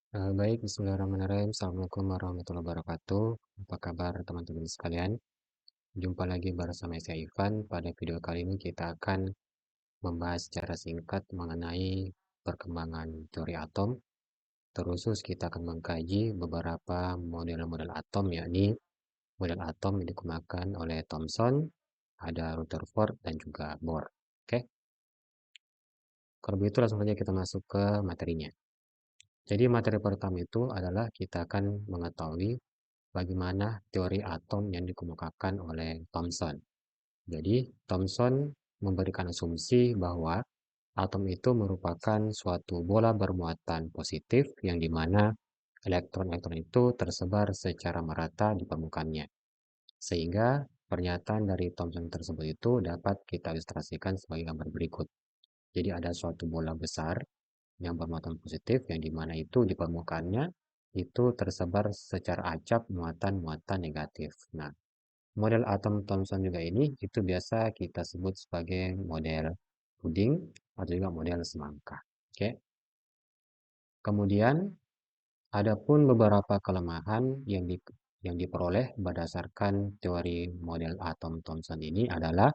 Baik, bismillahirrahmanirrahim. Assalamualaikum warahmatullahi wabarakatuh. Apa kabar teman-teman sekalian? Jumpa lagi bersama saya Ivan. Pada video kali ini kita akan membahas secara singkat mengenai perkembangan teori atom. Terusus kita akan mengkaji beberapa model-model atom, yakni model atom yang dikembangkan oleh Thomson, ada Rutherford, dan juga Bohr. Oke, kalau begitu langsung saja kita masuk ke materinya. Jadi materi pertama itu adalah kita akan mengetahui bagaimana teori atom yang dikemukakan oleh Thomson. Jadi, Thomson memberikan asumsi bahwa atom itu merupakan suatu bola bermuatan positif yang dimana elektron-elektron itu tersebar secara merata di permukaannya. Sehingga pernyataan dari Thomson tersebut itu dapat kita ilustrasikan sebagai gambar berikut. Jadi ada suatu bola besar yang bermuatan positif yang dimana itu di permukaannya itu tersebar secara acak muatan-muatan negatif. Nah, model atom Thomson juga ini itu biasa kita sebut sebagai model puding atau juga model semangka. Oke. Kemudian adapun beberapa kelemahan yang diperoleh berdasarkan teori model atom Thomson ini adalah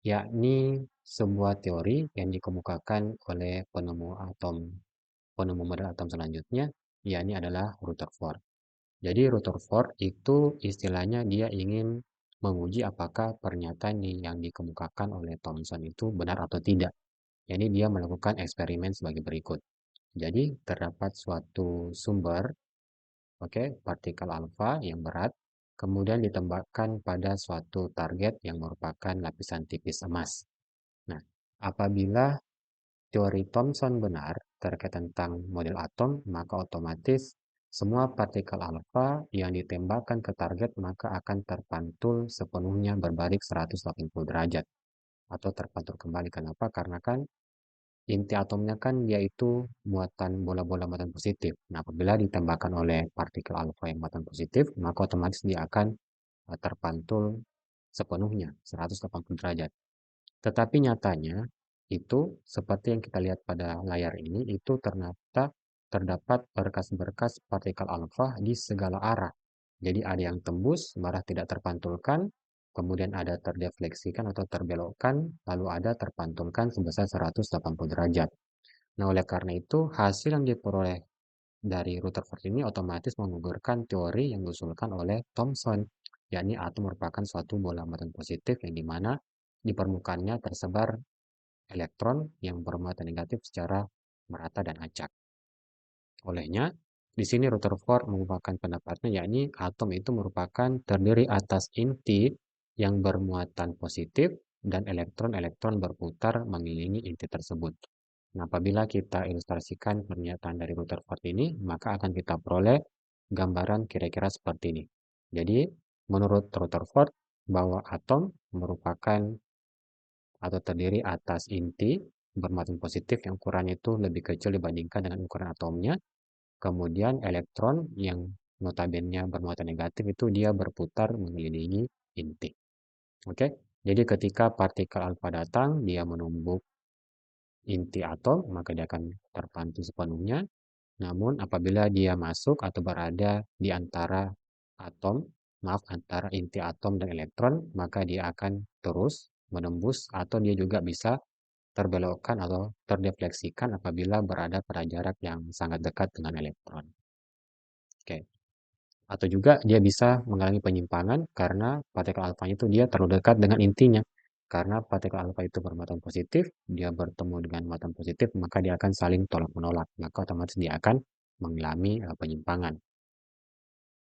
yakni sebuah teori yang dikemukakan oleh penemu model atom selanjutnya, yakni adalah Rutherford. Jadi Rutherford itu istilahnya dia ingin menguji apakah pernyataan yang dikemukakan oleh Thomson itu benar atau tidak. Jadi dia melakukan eksperimen sebagai berikut. Jadi terdapat suatu sumber, oke, partikel alfa yang berat, kemudian ditembakkan pada suatu target yang merupakan lapisan tipis emas. Nah, apabila teori Thomson benar terkait tentang model atom, maka otomatis semua partikel alfa yang ditembakkan ke target maka akan terpantul sepenuhnya berbalik 180 derajat atau terpantul kembali. Kenapa? Karena kan inti atomnya kan yaitu muatan bola-bola muatan positif. Nah, apabila ditembakkan oleh partikel alfa yang muatan positif, maka otomatis dia akan terpantul sepenuhnya 180 derajat. Tetapi nyatanya itu seperti yang kita lihat pada layar ini itu ternyata terdapat berkas-berkas partikel alfa di segala arah. Jadi ada yang tembus, malah tidak terpantulkan, kemudian ada terdefleksikan atau terbelokkan, lalu ada terpantulkan sebesar 180 derajat. Nah, oleh karena itu hasil yang diperoleh dari Rutherford ini otomatis menggugurkan teori yang diusulkan oleh Thomson, yakni atom merupakan suatu bola muatan positif yang dimana di permukaannya tersebar elektron yang bermuatan negatif secara merata dan acak. Olehnya, di sini Rutherford mengungkapkan pendapatnya yakni atom itu merupakan terdiri atas inti yang bermuatan positif dan elektron-elektron berputar mengelilingi inti tersebut. Nah, apabila kita ilustrasikan pernyataan dari Rutherford ini, maka akan kita peroleh gambaran kira-kira seperti ini. Jadi, menurut Rutherford, bahwa atom merupakan atau terdiri atas inti bermuatan positif yang ukurannya itu lebih kecil dibandingkan dengan ukuran atomnya. Kemudian elektron yang notabene bermuatan negatif itu dia berputar mengelilingi inti. Oke, jadi ketika partikel alfa datang, dia menumbuk inti atom, maka dia akan terpantul sepenuhnya. Namun apabila dia masuk atau berada di antara atom, maaf, antara inti atom dan elektron, maka dia akan terus menembus atau dia juga bisa terbelokkan atau terdefleksikan apabila berada pada jarak yang sangat dekat dengan elektron. Oke. Atau juga dia bisa mengalami penyimpangan karena partikel alfanya itu dia terlalu dekat dengan intinya. Karena partikel alfa itu bermuatan positif, dia bertemu dengan muatan positif, maka dia akan saling tolak-menolak. Maka otomatis dia akan mengalami penyimpangan.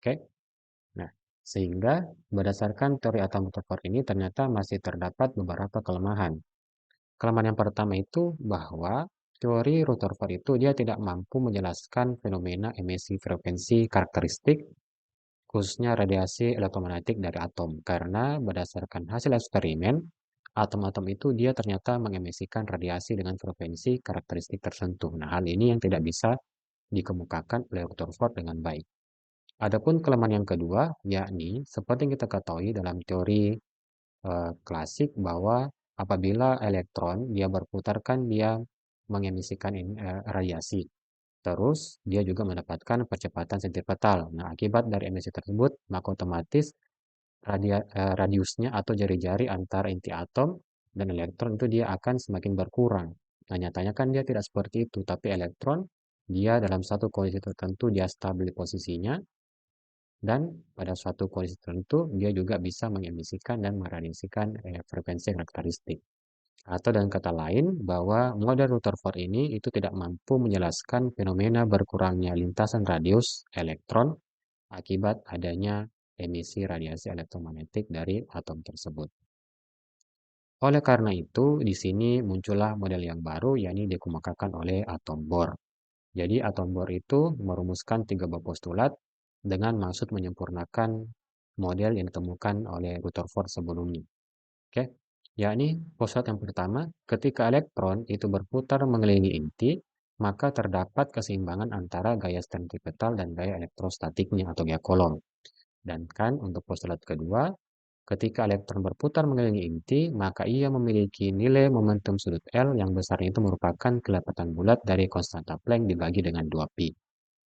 Oke? Nah, sehingga berdasarkan teori atom Rutherford ini ternyata masih terdapat beberapa kelemahan. Kelemahan yang pertama itu bahwa teori Rutherford itu dia tidak mampu menjelaskan fenomena emisi frekuensi karakteristik khususnya radiasi elektromagnetik dari atom karena berdasarkan hasil eksperimen atom-atom itu dia ternyata mengemisikan radiasi dengan frekuensi karakteristik tertentu. Nah, hal ini yang tidak bisa dikemukakan oleh Rutherford dengan baik. Adapun kelemahan yang kedua yakni seperti yang kita ketahui dalam teori klasik bahwa apabila elektron dia berputar kan dia mengemisikan radiasi. Terus dia juga mendapatkan percepatan sentripetal. Nah, akibat dari emisi tersebut, maka otomatis radiusnya atau jari-jari antara inti atom dan elektron itu dia akan semakin berkurang. Nah, nyatanya kan dia tidak seperti itu, tapi elektron dia dalam satu kondisi tertentu dia stabil posisinya, dan pada suatu kondisi tertentu dia juga bisa mengemisikan dan meradiasikan frekuensi karakteristik. Atau dengan kata lain, bahwa model Rutherford ini itu tidak mampu menjelaskan fenomena berkurangnya lintasan radius elektron akibat adanya emisi radiasi elektromagnetik dari atom tersebut. Oleh karena itu, di sini muncullah model yang baru, yakni dikemukakan oleh atom Bohr. Jadi atom Bohr itu merumuskan tiga buah postulat dengan maksud menyempurnakan model yang ditemukan oleh Rutherford sebelumnya. Oke, yakni postulat yang pertama, ketika elektron itu berputar mengelilingi inti, maka terdapat keseimbangan antara gaya sentripetal dan gaya elektrostatiknya atau gaya Coulomb. Dan kan untuk postulat kedua, ketika elektron berputar mengelilingi inti, maka ia memiliki nilai momentum sudut L yang besarnya itu merupakan kelipatan bulat dari konstanta Planck dibagi dengan 2pi.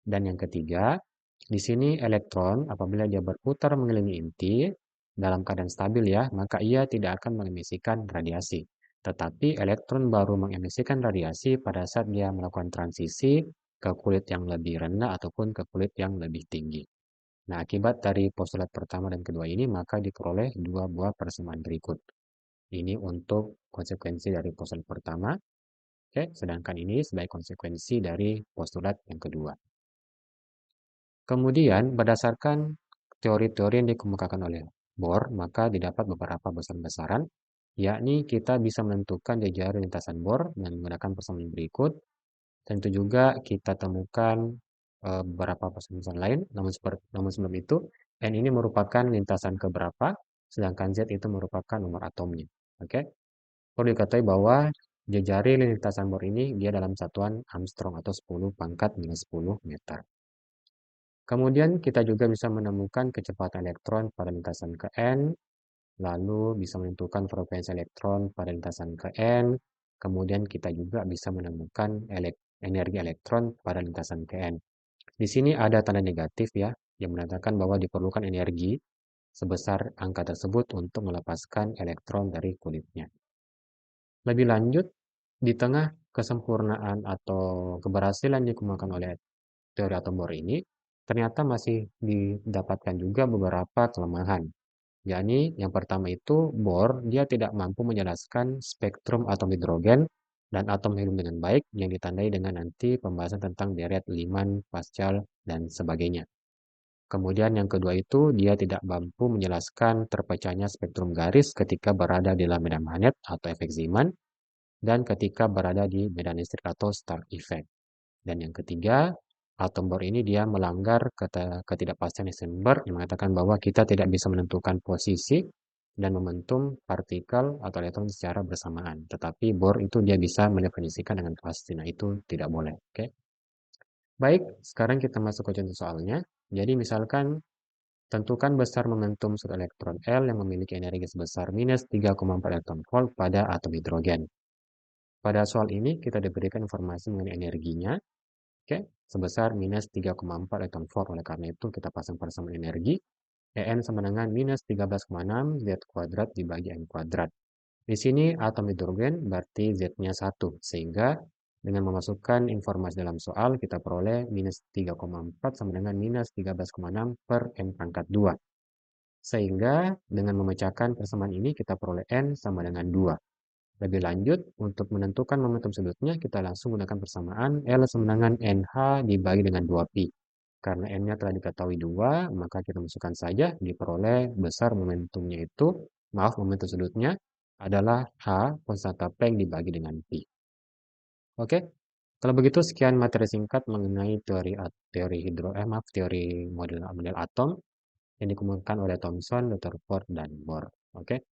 Dan yang ketiga, di sini elektron apabila dia berputar mengelilingi inti dalam keadaan stabil ya, maka ia tidak akan mengemisikan radiasi. Tetapi elektron baru mengemisikan radiasi pada saat dia melakukan transisi ke kulit yang lebih rendah ataupun ke kulit yang lebih tinggi. Nah, akibat dari postulat pertama dan kedua ini, maka diperoleh dua buah persamaan berikut. Ini untuk konsekuensi dari postulat pertama, oke, sedangkan ini sebagai konsekuensi dari postulat yang kedua. Kemudian, berdasarkan teori-teori yang dikemukakan oleh Bohr, maka didapat beberapa besar-besaran, yakni kita bisa menentukan jejaring lintasan Bohr dengan menggunakan persamaan berikut. Tentu juga kita temukan beberapa persamaan lain, namun sebelum itu, N ini merupakan lintasan keberapa, sedangkan Z itu merupakan nomor atomnya. Oke, perlu diketahui bahwa jejaring lintasan Bohr ini dia dalam satuan Armstrong atau 10 pangkat minus 10 meter. Kemudian kita juga bisa menemukan kecepatan elektron pada lintasan ke N, lalu bisa menentukan frekuensi elektron pada lintasan ke N, kemudian kita juga bisa menemukan energi elektron pada lintasan ke N. Di sini ada tanda negatif ya, yang menandakan bahwa diperlukan energi sebesar angka tersebut untuk melepaskan elektron dari kulitnya. Lebih lanjut, di tengah kesempurnaan atau keberhasilan dikemukakan oleh teori atom Bohr ini, ternyata masih didapatkan juga beberapa kelemahan. Yakni yang pertama itu Bohr dia tidak mampu menjelaskan spektrum atom hidrogen dan atom helium dengan baik yang ditandai dengan nanti pembahasan tentang deret Lyman, Pascal, dan sebagainya. Kemudian yang kedua itu dia tidak mampu menjelaskan terpecahnya spektrum garis ketika berada di dalam medan magnet atau efek Zeeman dan ketika berada di medan listrik atau Stark effect. Dan yang ketiga, atom Bohr ini dia melanggar ketidakpastian Heisenberg yang mengatakan bahwa kita tidak bisa menentukan posisi dan momentum partikel atau elektron secara bersamaan. Tetapi Bohr itu dia bisa mendefinisikan dengan pasti. Nah, itu tidak boleh. Oke. Baik, sekarang kita masuk ke contoh soalnya. Jadi misalkan tentukan besar momentum suatu elektron L yang memiliki energi sebesar minus 3,4 elektron volt pada atom hidrogen. Pada soal ini kita diberikan informasi mengenai energinya, oke, sebesar minus 3,4 elektron volt. Oleh karena itu kita pasang persamaan energi, En sama dengan minus 13,6 Z kuadrat dibagi N kuadrat. Di sini atom hidrogen berarti Z-nya 1, sehingga dengan memasukkan informasi dalam soal kita peroleh minus 3,4 sama dengan minus 13,6 per N pangkat 2. Sehingga dengan memecahkan persamaan ini kita peroleh N sama dengan 2. Lebih lanjut, untuk menentukan momentum sudutnya, kita langsung gunakan persamaan L sama dengan NH dibagi dengan 2pi. Karena N-nya telah diketahui 2, maka kita masukkan saja, diperoleh besar momentumnya itu, momentum sudutnya adalah H, konstanta Planck dibagi dengan pi. Oke, kalau begitu sekian materi singkat mengenai teori model atom yang dikemukakan oleh Thomson, Rutherford, dan Bohr. Oke,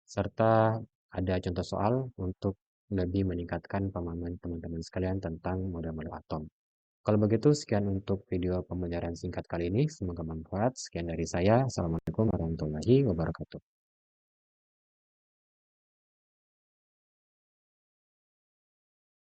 serta ada contoh soal untuk lebih meningkatkan pemahaman teman-teman sekalian tentang model-model atom. Kalau begitu, sekian untuk video pembelajaran singkat kali ini. Semoga bermanfaat. Sekian dari saya. Assalamualaikum warahmatullahi wabarakatuh.